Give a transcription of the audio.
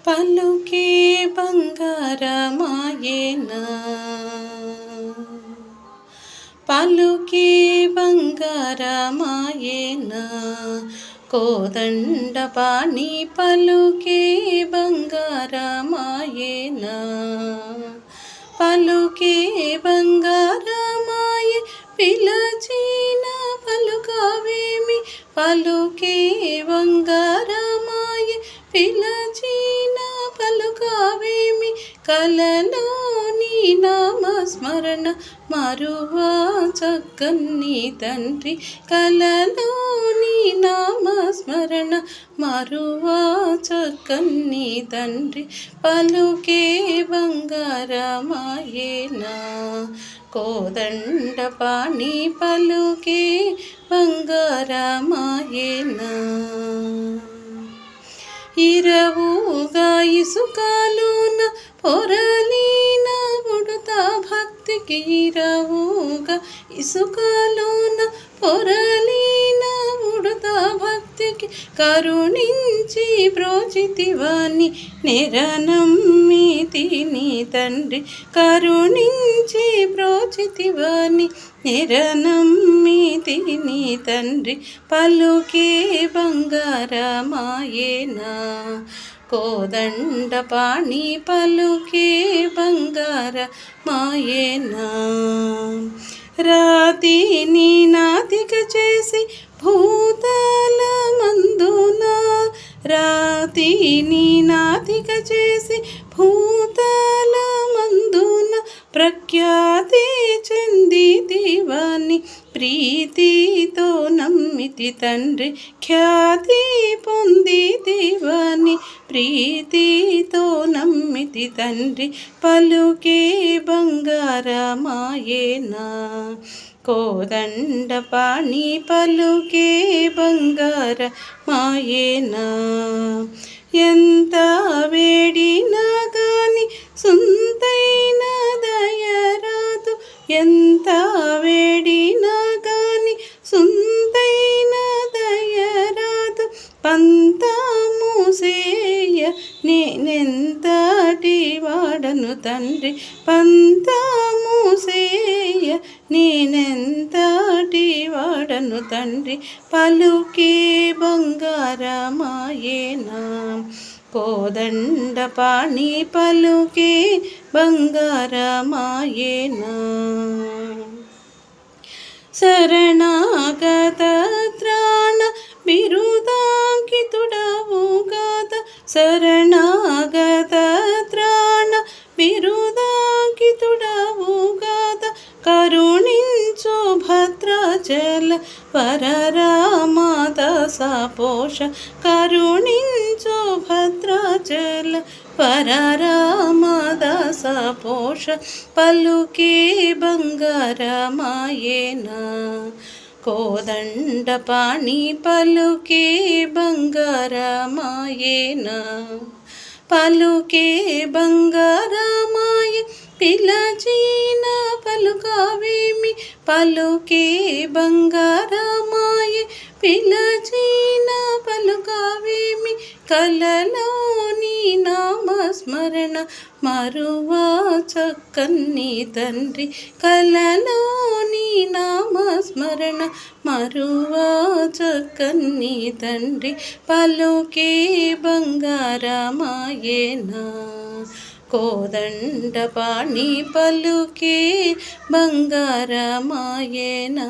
పలుకే బంగారమాయేనా, పలుకే బంగారమాయేనా, కోదండపాణి పలుకే బంగారమాయేనా, పలుకే బంగారమాయే పిలచిన పలుకవేమి, పలుకే బంగారమాయే పిలచిన పలుకవేమి, కలలోని నామస్మరణ మరువా చక్కని తండ్రి, కలలోని నామస్మరణ మరువా చక్కని తండ్రి, పలుకే బంగారమాయేనా, కోదండపాణి పలుకే బంగారమాయేనా, ఇరవుగా ఇసుకలోన పొరలిన ఉడతా భక్తికి, ఇరవుగా ఇసుకలోన పొరలిన ఉడతా భక్తికి, కరుణించి బ్రోచితివాని నిరనమ్మితిని తండ్రి, కరుణించి బ్రోచితివాని నిరనమ్మితిని తండ్రి, పలుకే బంగారమాయేనా, కోదండపాణి పలుకే బంగారమాయేనా, రాతిని నాతిక చేసి భూతల మందున, రాతిని నాతిక చేసి భూతల మందున, ప్రఖ్యాతి చెందితివాని ప్రీతితో నమ్మితి తండ్రి, ఖ్యాతి పొందితివాని ప్రీతితో నమ్మితి తండ్రి, పలుకే బంగారమాయేనా, కోదండపాణి పలుకే బంగారమాయేనా, ఎంత వేడినా గాని సొంతైన దయరాదు, ఎంత వేడినా గాని సొంతైన దయరాదు, పంతము సేయ నేనెంతటి వాడను తండ్రి, పంతము సేయ నేనెంతటి వాడను తండ్రి, పలుకే బంగారమాయేనా, కోదండపాణి పలుకే బంగారమాయేనా, శరణాగత త్రాణ బిరుదాంకితుడవు గాద, శరణాగత త్రాణ బిరుదాంకితుడవు గాద, కరుణించు భద్రాచల పరరామదాస పోష, కరుణించు భద్రాచల పరరామదాస పోష, పలుకే బంగారమాయేనా, కోదండపాణి పలుకే బంగారమాయేనా, పలుకే బంగారమాయే పిలచిన పలుకవేమి, పలుకే బంగారమాయే పిలచిన పలుకవేమి, కలలోని నామస్మరణ మరువా చక్కని తండ్రి, కలలోని నామస్మరణ మరువా చక్కని తండ్రి, పలుకే బంగారమాయేనా, కోదండపాణి పలుకే బంగారమాయేనా.